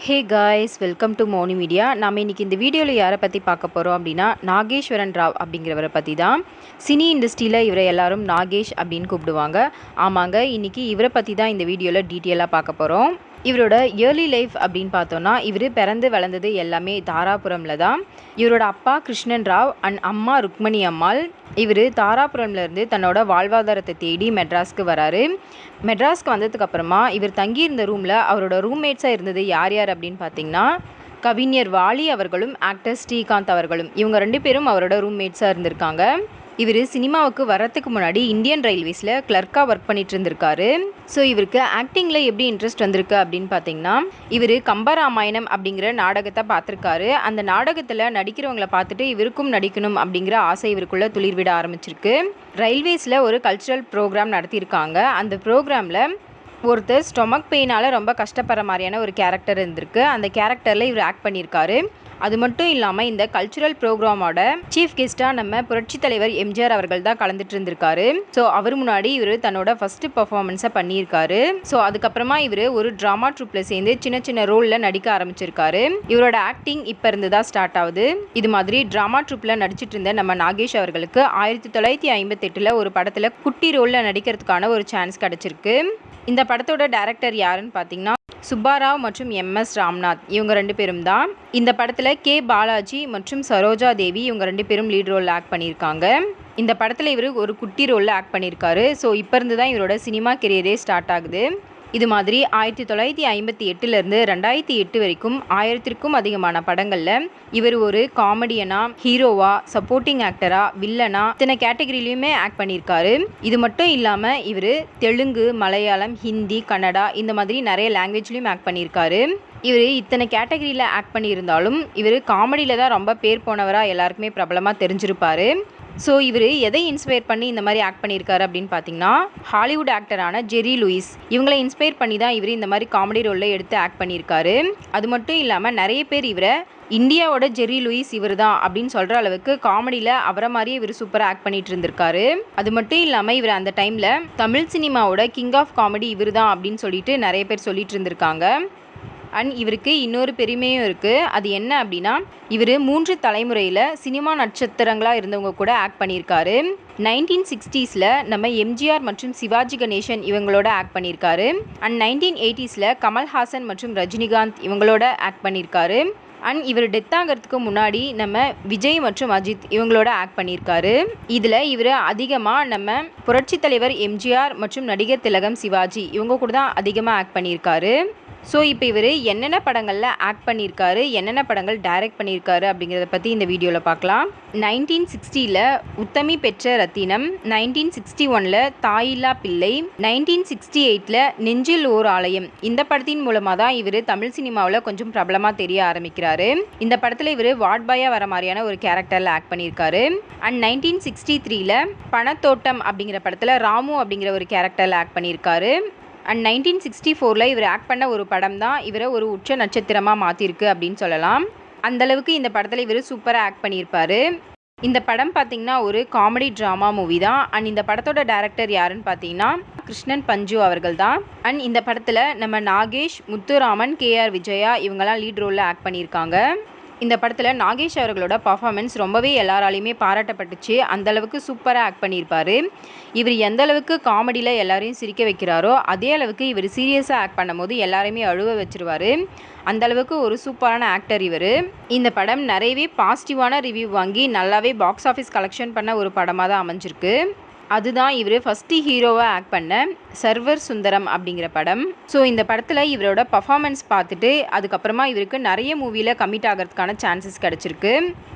Hey guys, welcome to Moni media. நாம் இன்றைக்கி இந்த வீடியோவில் யாரை பற்றி பார்க்க போகிறோம் அப்படின்னா, நாகேஸ்வரன் ராவ் அப்படிங்கிறவரை பற்றி தான். சினி இண்டஸ்ட்ரியில் இவரை எல்லாரும் நாகேஷ் அப்படின்னு கூப்பிடுவாங்க. ஆமாங்க, இன்றைக்கி இவரை பற்றி தான் இந்த வீடியோவில் டீட்டெயிலாக பார்க்க போகிறோம். இவரோட இயர்லி லைஃப் அப்படின்னு பார்த்தோன்னா, இவர் பிறந்து வளர்ந்தது எல்லாமே தாராபுரமில் தான். இவரோட அப்பா கிருஷ்ணன் ராவ் அண்ட் அம்மா ருக்மணி அம்மாள். இவர் தாராபுரம்லேருந்து தன்னோட வாழ்வாதாரத்தை தேடி மெட்ராஸ்க்கு வராரு. மெட்ராஸ்க்கு வந்ததுக்கப்புறமா இவர் தங்கியிருந்த ரூமில் அவரோட ரூம்மேட்ஸாக இருந்தது யார் யார் அப்படின்னு பார்த்தீங்கன்னா, கவிஞர் வாலி அவர்களும் ஆக்டர் ஸ்ரீகாந்த் அவர்களும். இவங்க 2 பேரும் அவரோட ரூம்மேட்ஸாக இருந்திருக்காங்க. இவர் சினிமாவுக்கு வரத்துக்கு முன்னாடி இந்தியன் ரயில்வேஸில் கிளர்க்காக ஒர்க் பண்ணிட்டு இருந்திருக்காரு. ஸோ இவருக்கு ஆக்டிங்கில் எப்படி இன்ட்ரெஸ்ட் வந்திருக்கு அப்படின்னு பார்த்தீங்கன்னா, இவர் கம்பராமாயணம் அப்படிங்கிற நாடகத்தை பார்த்துருக்காரு. அந்த நாடகத்தில் நடிக்கிறவங்கள பார்த்துட்டு இவருக்கும் நடிக்கணும் அப்படிங்கிற ஆசை இவருக்குள்ளே துளிர்விட ஆரம்பிச்சிருக்கு. ரயில்வேஸில் ஒரு கல்ச்சுரல் ப்ரோக்ராம் நடத்தியிருக்காங்க. அந்த ப்ரோக்ராமில் ஒருத்தர் ஸ்டொமக் பெயினால் ரொம்ப கஷ்டப்படுற மாதிரியான ஒரு கேரக்டர் இருந்திருக்கு. அந்த கேரக்டரில் இவர் ஆக்ட் பண்ணியிருக்காரு. அது மட்டும் இல்லாமல் இந்த கல்ச்சுரல் ப்ரோக்ராமோட சீஃப் கெஸ்ட்டாக நம்ம புரட்சித் தலைவர் எம்ஜிஆர் அவர்கள் தான் கலந்துட்டு இருந்திருக்காரு. ஸோ அவர் முன்னாடி இவர் தன்னோட ஃபஸ்ட்டு பர்ஃபார்மன்ஸை பண்ணியிருக்காரு. ஸோ அதுக்கப்புறமா இவர் ஒரு ட்ராமா ட்ரூப்பில் சேர்ந்து சின்ன சின்ன ரோலில் நடிக்க ஆரம்பிச்சிருக்காரு. இவரோட ஆக்டிங் இப்போ இருந்து தான் ஸ்டார்ட் ஆகுது. இது மாதிரி ட்ராமா ட்ரூப்பில் நடிச்சிட்டு இருந்த நம்ம நாகேஷ் அவர்களுக்கு 1958 ஒரு படத்தில் குட்டி ரோலில் நடிக்கிறதுக்கான ஒரு சான்ஸ் கிடச்சிருக்கு. இந்த படத்தோட டைரக்டர் யாருன்னு பார்த்தீங்கன்னா, சுப்பாராவ் மற்றும் MS ராம்நாத். இவங்க 2 பேரும் தான். இந்த படத்தில் கே பாலாஜி மற்றும் சரோஜா தேவி இவங்க 2 பேரும் லீட் ரோலில் ஆக்ட் பண்ணியிருக்காங்க. இந்த படத்தில் இவர் ஒரு குட்டி ரோலில் ஆக்ட் பண்ணியிருக்காரு. ஸோ இப்போ இருந்து தான் இவரோட சினிமா கெரியரே ஸ்டார்ட் ஆகுது. இது மாதிரி 1958 2008 வரைக்கும் 1000க்கும் அதிகமான படங்களில் இவர் ஒரு காமெடியனா, ஹீரோவா, சப்போர்ட்டிங் ஆக்டரா, வில்லனா இத்தனை கேட்டகரியிலையுமே ஆக்ட் பண்ணியிருக்காரு. இது மட்டும் இல்லாமல் இவர் தெலுங்கு, மலையாளம், ஹிந்தி, கன்னடா இந்த மாதிரி நிறைய லாங்குவேஜ்லையும் ஆக்ட் பண்ணியிருக்காரு. இவர் இத்தனை கேட்டகரியில் ஆக்ட் பண்ணியிருந்தாலும் இவர் காமெடியில் தான் ரொம்ப பேர் போனவராக எல்லாருக்குமே பிரபலமாக தெரிஞ்சிருப்பார். ஸோ இவர் எதை இன்ஸ்பயர் பண்ணி இந்த மாதிரி ஆக்ட் பண்ணியிருக்காரு அப்படின்னு பார்த்தீங்கன்னா, ஹாலிவுட் ஆக்டரான ஜெர்ரி லூயிஸ் இவங்களை இன்ஸ்பயர் பண்ணி தான் இவர் இந்த மாதிரி காமெடி ரோலில் எடுத்து ஆக்ட் பண்ணியிருக்காரு. அது மட்டும் இல்லாமல் நிறைய பேர் இவரை இந்தியாவோட ஜெர்ரி லூயிஸ் இவர் தான் அப்படின்னு சொல்கிற அளவுக்கு காமெடியில் அவரை மாதிரியே இவர் சூப்பராக ஆக்ட் பண்ணிட்டு இருந்திருக்காரு. அது மட்டும் இல்லாமல் இவர் அந்த டைமில் தமிழ் சினிமாவோட கிங் ஆஃப் காமெடி இவர் தான் அப்படின்னு சொல்லிட்டு நிறைய பேர் சொல்லிட்டு இருந்திருக்காங்க. அண்ட் இவருக்கு இன்னொரு பெருமையும் இருக்குது. அது என்ன அப்படின்னா, இவர் 3 தலைமுறையில் சினிமா நட்சத்திரங்களாக இருந்தவங்க கூட ஆக்ட் பண்ணியிருக்காரு. 1960s நம்ம எம்ஜிஆர் மற்றும் சிவாஜி கணேசன் இவங்களோட ஆக்ட் பண்ணியிருக்காரு. அண்ட் 1980s கமல்ஹாசன் மற்றும் ரஜினிகாந்த் இவங்களோட ஆக்ட் பண்ணியிருக்காரு. அண்ட் இவர் டெத் ஆகிறதுக்கு முன்னாடி நம்ம விஜய் மற்றும் அஜித் இவங்களோட ஆக்ட் பண்ணியிருக்காரு. இதில் இவர் அதிகமாக நம்ம புரட்சித் தலைவர் எம்ஜிஆர் மற்றும் நடிகர் திலகம் சிவாஜி இவங்க கூட தான் அதிகமாக ஆக்ட் பண்ணியிருக்காரு. ஸோ இப்போ இவர் என்னென்ன படங்களில் ஆக்ட் பண்ணியிருக்காரு, என்னென்ன படங்கள் டைரக்ட் பண்ணியிருக்காரு அப்படிங்கிறத பற்றி இந்த வீடியோவில் பார்க்கலாம். 1960 உத்தமி பெற்ற ரத்தினம், 1961 தாயில்லா பிள்ளை, 1968 நெஞ்சில் ஓர் ஆலயம். இந்த படத்தின் மூலமாக தான் இவர் தமிழ் சினிமாவில் கொஞ்சம் பிரபலமாக தெரிய ஆரம்பிக்கிறாரு. இந்த படத்தில் இவர் வார்ட்பாயாக வர மாதிரியான ஒரு கேரக்டரில் ஆக்ட் பண்ணியிருக்காரு. அண்ட் 1963 பணத்தோட்டம் அப்படிங்கிற படத்தில் ராமு அப்படிங்கிற ஒரு கேரக்டரில் ஆக்ட் பண்ணியிருக்காரு. அண்ட் 1964 இவர் ஆக்ட் பண்ண ஒரு படம் தான் இவரை ஒரு உச்ச நட்சத்திரமாக மாற்றிருக்கு அப்படின்னு சொல்லலாம். அந்தளவுக்கு இந்த படத்தில் இவர் சூப்பராக ஆக்ட் பண்ணியிருப்பார். இந்த படம் பார்த்திங்கன்னா ஒரு காமெடி ட்ராமா மூவி தான். அண்ட் இந்த படத்தோட டைரக்டர் யாருன்னு பார்த்தீங்கன்னா, கிருஷ்ணன் பஞ்சு அவர்கள் தான். அண்ட் இந்த படத்தில் நம்ம நாகேஷ், முத்துராமன், KR விஜயா இவங்கெல்லாம் லீட் ரோலில் ஆக்ட் பண்ணியிருக்காங்க. இந்த படத்தில் நாகேஷ் அவர்களோட பர்ஃபார்மன்ஸ் ரொம்பவே எல்லாராலையுமே பாராட்டப்பட்டுச்சு. அந்தளவுக்கு சூப்பராக ஆக்ட் பண்ணியிருப்பார். இவர் எந்த அளவுக்கு காமெடியில் எல்லாரையும் சிரிக்க வைக்கிறாரோ அதே அளவுக்கு இவர் சீரியஸாக ஆக்ட் பண்ணும்போது எல்லாரையுமே அழுவ வச்சிருவார். அந்தளவுக்கு ஒரு சூப்பரான ஆக்டர் இவர். இந்த படம் நிறையவே பாசிட்டிவான ரிவ்யூ வாங்கி நல்லாவே பாக்ஸ் ஆஃபீஸ் கலெக்ஷன் பண்ண ஒரு படமாக தான் அமைஞ்சிருக்கு. அதுதான் இவர் ஃபஸ்ட்டு ஹீரோவாக ஆக்ட் பண்ண சர்வர் சுந்தரம் அப்படிங்கிற படம். ஸோ இந்த படத்தில் இவரோட பர்ஃபார்மன்ஸ் பார்த்துட்டு அதுக்கப்புறமா இவருக்கு நிறைய மூவியில் கமிட் ஆகிறதுக்கான சான்சஸ் கிடச்சிருக்கு.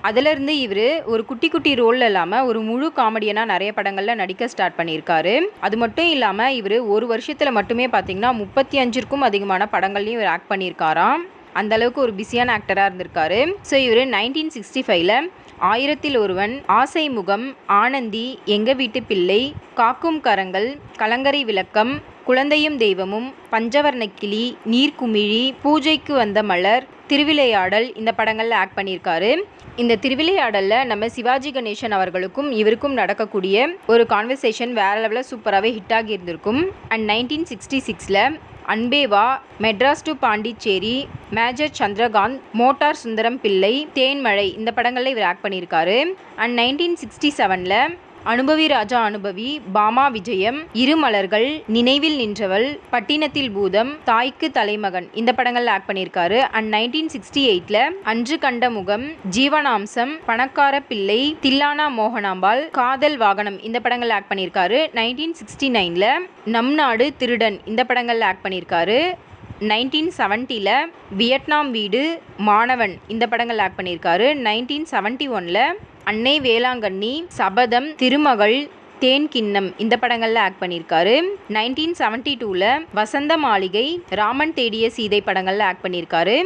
அதிலிருந்து இவர் ஒரு குட்டி குட்டி ரோலில் இல்லாமல் ஒரு முழு காமெடியனாக நிறைய படங்களில் நடிக்க ஸ்டார்ட் பண்ணியிருக்காரு. அது மட்டும் இல்லாமல் இவர் ஒரு வருஷத்தில் மட்டுமே பார்த்திங்கன்னா 35க்கும் அதிகமான படங்கள்லையும் இவர் ஆக்ட் பண்ணியிருக்காராம். அந்தளவுக்கு ஒரு பிஸியான ஆக்டராக இருந்திருக்காரு. ஸோ இவர் 1965 1000ல் ஒருவன், ஆசை முகம், ஆனந்தி, எங்க வீட்டு பிள்ளை, காக்கும் கரங்கள், கலங்கரை விளக்கம், குழந்தையும் தெய்வமும், பஞ்சவர்ணக்கிளி, நீர்க்குமிழி, பூஜைக்கு வந்த மலர், திருவிளையாடல் இந்த படங்களில் ஆக்ட் பண்ணியிருக்காரு. இந்த திருவிளையாடலில் நம்ம சிவாஜி கணேசன் அவர்களுக்கும் இவருக்கும் நடக்கக்கூடிய ஒரு கான்வர்சேஷன் வேறு லெவலில் சூப்பராகவே ஹிட் ஆகி இருந்திருக்கும். And 1966 Anbe Vaa, Madras to Pondicherry, major Chandrakant, motor Sundaram Pillai, தேன்மழை இந்த படங்களில் இவர் ஆக்ட் பண்ணியிருக்காரு. அண்ட் 1967 அனுபவி ராஜா அனுபவி, பாமா விஜயம், இருமலர்கள், நினைவில் நின்றவள், பட்டினத்தில் பூதம், தாய்க்கு தலைமகன் இந்த படங்கள்ல ஆக்ட் பண்ணியிருக்காரு. அண்ட் 1968 அன்று கண்ட முகம், ஜீவனாம்சம், பணக்கார பிள்ளை, தில்லானா மோகனாம்பாள், காதல் வாகனம் இந்த படங்கள்ல ஆக்ட் பண்ணியிருக்காரு. 1969 நம் நாடு திருடன் இந்த படங்கள்ல ஆக்ட் பண்ணியிருக்காரு. 1970 வியட்நாம் வீடு, மாணவன் இந்த படங்கள் ஆக்ட் பண்ணியிருக்காரு. 1971 அன்னை வேளாங்கண்ணி, சபதம், திருமகள், தேன் கிண்ணம் இந்த படங்களில் ஆக்ட் பண்ணியிருக்காரு. 1972 வசந்த மாளிகை, ராமன் தேடிய சீதை படங்களில் ஆக்ட் பண்ணியிருக்காரு.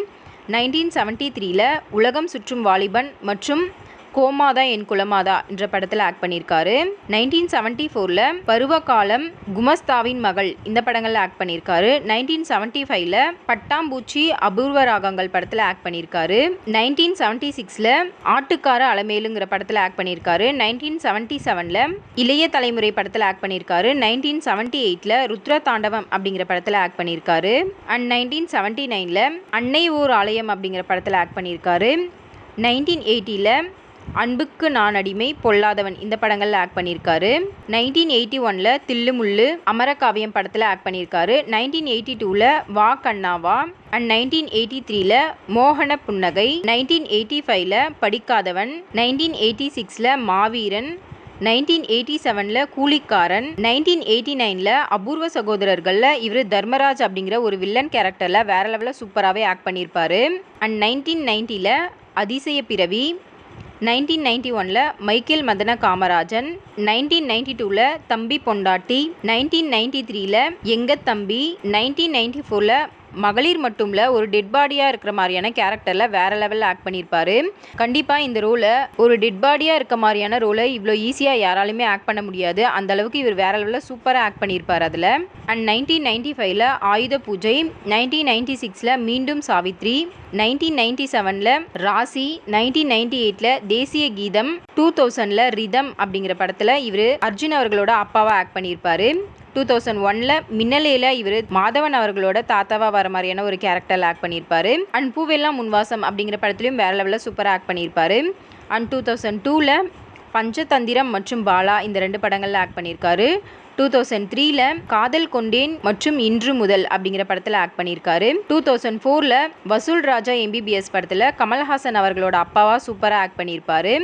1973 உலகம் சுற்றும் வாலிபன் மற்றும் கோமாதா என் குலமாதா என்ற படத்தில் ஆக்ட் பண்ணியிருக்காரு. 1974 பருவகாலம், குமஸ்தாவின் மகள் இந்த படங்களில் ஆக்ட் பண்ணியிருக்காரு. 1975 பட்டாம்பூச்சி, அபூர்வ ராகங்கள் படத்தில் ஆக்ட் பண்ணியிருக்காரு. 1976 ஆட்டுக்கார அலமேலுங்கிற படத்தில் ஆக்ட் பண்ணியிருக்காரு. 1977 இளைய தலைமுறை படத்தில் ஆக்ட் பண்ணியிருக்காரு. 1978 ருத்ர தாண்டவம் அப்படிங்கிற படத்தில் ஆக்ட் பண்ணியிருக்காரு. அண்ட் 1979 அன்னை ஓர் ஆலயம் அப்படிங்கிற படத்தில் ஆக்ட் பண்ணியிருக்காரு. 1980 அன்புக்கு நான் அடிமை, பொல்லாதவன் இந்த படங்களில் ஆக்ட் பண்ணியிருக்காரு. 1981 தில்லுமுள்ளு, அமரகாவியம் படத்தில் ஆக்ட் பண்ணியிருக்காரு. 1982 வா கண்ணாவா. அண்ட் 1983 மோகன புன்னகை. 1985 படிக்காதவன். 1986 மாவீரன். 1987 கூலிக்காரன். 1989 அபூர்வ சகோதரர்களில் இவர் தர்மராஜ் அப்படிங்கிற ஒரு வில்லன் கேரக்டரில் வேற லெவலில் சூப்பராகவே ஆக்ட் பண்ணியிருப்பார். அண்ட் 1990 அதிசய பிறவி. 1991 மைக்கேல் மதன காமராஜன். 1992 தம்பி பொண்டாட்டி. 1993 எங்க தம்பி. 1994 மகளிர் மட்டும்ல ஒரு டெட் பாடியாக இருக்கிற மாதிரியான கேரக்டரில் வேற லெவலில் ஆக்ட் பண்ணியிருப்பாரு. கண்டிப்பாக இந்த ரோலை ஒரு டெட் பாடியாக இருக்க மாதிரியான ரோலை இவ்வளோ ஈஸியாக யாராலுமே ஆக்ட் பண்ண முடியாது. அந்த அளவுக்கு இவர் வேற லெவலில் சூப்பராக ஆக்ட் பண்ணியிருப்பார் அதில். அண்ட் 1995 ஆயுத பூஜை. 1996 மீண்டும் சாவித்ரி. 1997 ராசி. 1998 தேசிய கீதம். 2000 ரிதம் அப்படிங்கிற படத்தில் இவர் அர்ஜுன் அவர்களோட அப்பாவாக ஆக்ட் பண்ணியிருப்பாரு. 2001 மின்னலேல இவர் மாதவன் அவர்களோட தாத்தாவா வர மாதிரியான ஒரு கேரக்டரில் ஆக்ட் பண்ணியிருப்பாரு. அண்ட் பூவெல்லாம் முன்வாசம் அப்படிங்கிற படத்துலையும் வேற லெவலில் சூப்பராக ஆக்ட் பண்ணியிருப்பாரு. அண்ட் 2002 பஞ்சதந்திரம் மற்றும் பாலா இந்த 2 படங்களில் ஆக்ட் பண்ணியிருக்காரு. 2003 காதல் கொண்டேன் மற்றும் இன்று முதல் அப்படிங்கிற படத்தில் ஆக்ட் பண்ணியிருக்காரு. 2004 வசூல் ராஜா எம்பிபிஎஸ் படத்தில் கமல்ஹாசன் அவர்களோட அப்பாவா சூப்பராக ஆக்ட் பண்ணியிருப்பாரு.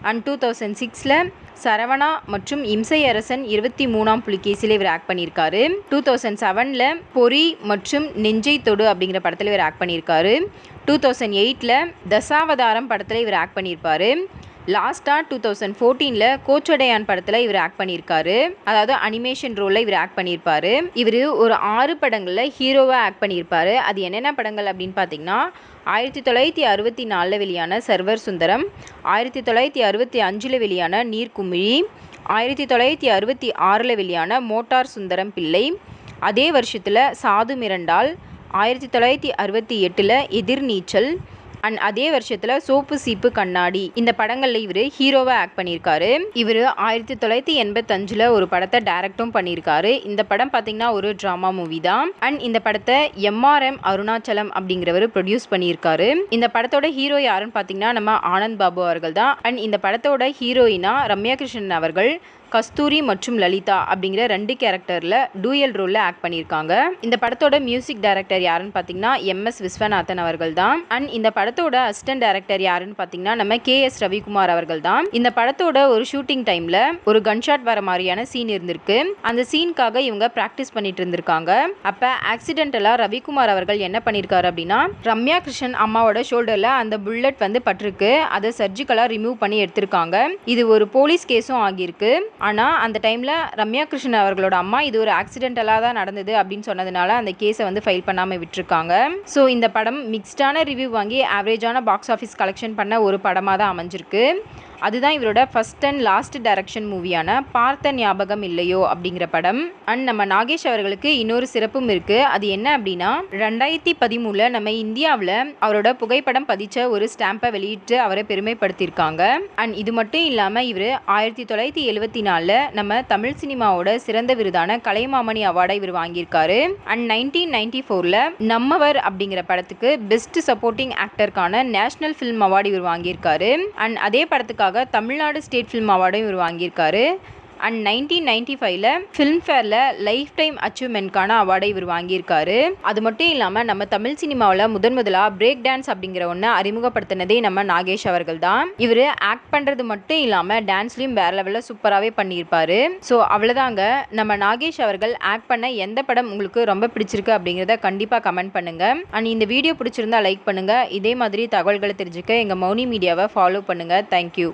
அண்ட் 2006 சரவணா மற்றும் இம்சை அரசன் 23ஆம் புலிகேசியில் இவர் ஆக்ட் பண்ணியிருக்காரு. 2007 பொறி மற்றும் நெஞ்சை தொடு அப்படிங்கிற படத்தில் இவர் ஆக்ட் பண்ணியிருக்காரு. 2008 தசாவதாரம் படத்தில் இவர் ஆக்ட் பண்ணியிருப்பாரு. லாஸ்ட்டாக 2014 கோச்சடையான் படத்தில் இவர் ஆக்ட் பண்ணியிருக்காரு. அதாவது அனிமேஷன் ரோலில் இவர் ஆக்ட் பண்ணியிருப்பாரு. இவர் ஒரு 6 படங்களில் ஹீரோவாக ஆக்ட் பண்ணியிருப்பாரு. அது என்னென்ன படங்கள் அப்படின்னு பார்த்தீங்கன்னா 1964 வெளியான சர்வர் சுந்தரம், 1965 வெளியான நீர்க்குமிழி, 1966 வெளியான மோட்டார் சுந்தரம் பிள்ளை, அதே வருஷத்தில் சாது மிரண்டால், 1968 எதிர்நீச்சல், அண்ட் அதே வருஷத்தில் சோப்பு சீப்பு கண்ணாடி இந்த படங்களில் இவர் ஹீரோவாக ஆக்ட் பண்ணியிருக்காரு. இவர் 1985 ஒரு படத்தை டைரக்டும் பண்ணியிருக்காரு. இந்த படம் பார்த்தீங்கன்னா ஒரு ட்ராமா மூவி தான். அண்ட் இந்த படத்தை எம்ஆர்எம் அருணாச்சலம் அப்படிங்கிறவர் ப்ரொடியூஸ் பண்ணியிருக்காரு. இந்த படத்தோட ஹீரோ யாருன்னு பார்த்தீங்கன்னா நம்ம ஆனந்த் பாபு அவர்கள் தான். அண்ட் இந்த படத்தோட ஹீரோயினா ரம்யா கிருஷ்ணன் அவர்கள் கஸ்தூரி மற்றும் லலிதா அப்படிங்கிற 2 கேரக்டரில் டூயல் ரோலில் ஆக்ட் பண்ணியிருக்காங்க. இந்த படத்தோட மியூசிக் டைரக்டர் யாருன்னு பார்த்தீங்கன்னா MS விஸ்வநாதன் அவர்கள் தான். அண்ட் இந்த படத்தோட அசிஸ்டன்ட் டைரக்டர் யாருன்னு பார்த்தீங்கன்னா நம்ம KS ரவிக்குமார் அவர்கள் தான். இந்த படத்தோட ஒரு ஷூட்டிங் டைமில் ஒரு கன்ஷாட் வர மாதிரியான சீன் இருந்திருக்கு. அந்த சீனுக்காக இவங்க ப்ராக்டிஸ் பண்ணிட்டு இருந்திருக்காங்க. அப்போ ஆக்சிடென்டலாக ரவிக்குமார் அவர்கள் என்ன பண்ணியிருக்காரு அப்படின்னா ரம்யா கிருஷ்ணன் அம்மாவோட ஷோல்டரில் அந்த புல்லட் வந்து பட்டிருக்கு. அதை சர்ஜிக்கலாக ரிமூவ் பண்ணி எடுத்திருக்காங்க. இது ஒரு போலீஸ் கேஸும் ஆகியிருக்கு. ஆனால் அந்த டைமில் ரம்யா கிருஷ்ணன் அவர்களோட அம்மா இது ஒரு ஆக்சிடென்டலாக தான் நடந்தது அப்படின்னு சொன்னதுனால அந்த கேஸை வந்து ஃபைல் பண்ணாமல் விட்டுருக்காங்க. ஸோ இந்த படம் மிக்ஸ்டான ரிவ்யூ வாங்கி ஆவரேஜான பாக்ஸ் ஆஃபீஸ் கலெக்ஷன் பண்ண ஒரு படமாக தான் அமைஞ்சிருக்கு. அதுதான் இவரோட ஃபர்ஸ்ட் அண்ட் லாஸ்ட் டைரக்ஷன் மூவியான பார்த்த ஞாபகம் இல்லையோ அப்படிங்கிற படம். அண்ட் நம்ம நாகேஷ் அவர்களுக்கு இன்னொரு சிறப்பும் இருக்கு. அது என்ன அப்படின்னா 2013 நம்ம இந்தியாவில் அவரோட புகைப்படம் பதிச்ச ஒரு ஸ்டாம்பை வெளியிட்டு அவரை பெருமைப்படுத்தியிருக்காங்க. அண்ட் இது மட்டும் இல்லாமல் இவர் 1974 நம்ம தமிழ் சினிமாவோட சிறந்த விருதான கலைமாமணி அவார்டை இவர் வாங்கியிருக்காரு. அண்ட் 1994 நம்மவர் அப்படிங்கிற படத்துக்கு பெஸ்ட் சப்போர்ட்டிங் ஆக்டருக்கான நேஷனல் ஃபிலிம் அவார்டு இவர் வாங்கியிருக்காரு. அண்ட் அதே படத்துக்காக தமிழ்நாடு ஸ்டேட் ஃபிலிம் அவார்டும் இவர் வாங்கியிருக்காரு. அண்ட் 1995 ஃபிலிம்ஃபேரில் லைஃப் டைம் அச்சீவ்மெண்ட்கான அவார்டை இவர் வாங்கியிருக்காரு. அது மட்டும் இல்லாமல் நம்ம தமிழ் சினிமாவில் முதலாக பிரேக் டான்ஸ் அப்படிங்கிற ஒன்று அறிமுகப்படுத்தினதே நம்ம நாகேஷ் அவர்கள் தான். இவர் ஆக்ட் பண்ணுறது மட்டும் இல்லாமல் டான்ஸ்லையும் வேறு லெவலில் சூப்பராகவே பண்ணியிருப்பார். ஸோ அவ்வளோதாங்க, நம்ம நாகேஷ் அவர்கள் ஆக்ட் பண்ண எந்த படம் உங்களுக்கு ரொம்ப பிடிச்சிருக்கு அப்படிங்கிறத கண்டிப்பாக கமெண்ட் பண்ணுங்கள். அண்ட் இந்த வீடியோ பிடிச்சிருந்தா லைக் பண்ணுங்கள். இதே மாதிரி தகவல்களை தெரிஞ்சுக்க எங்கள் மௌனி மீடியாவை ஃபாலோ பண்ணுங்கள். தேங்க்யூ.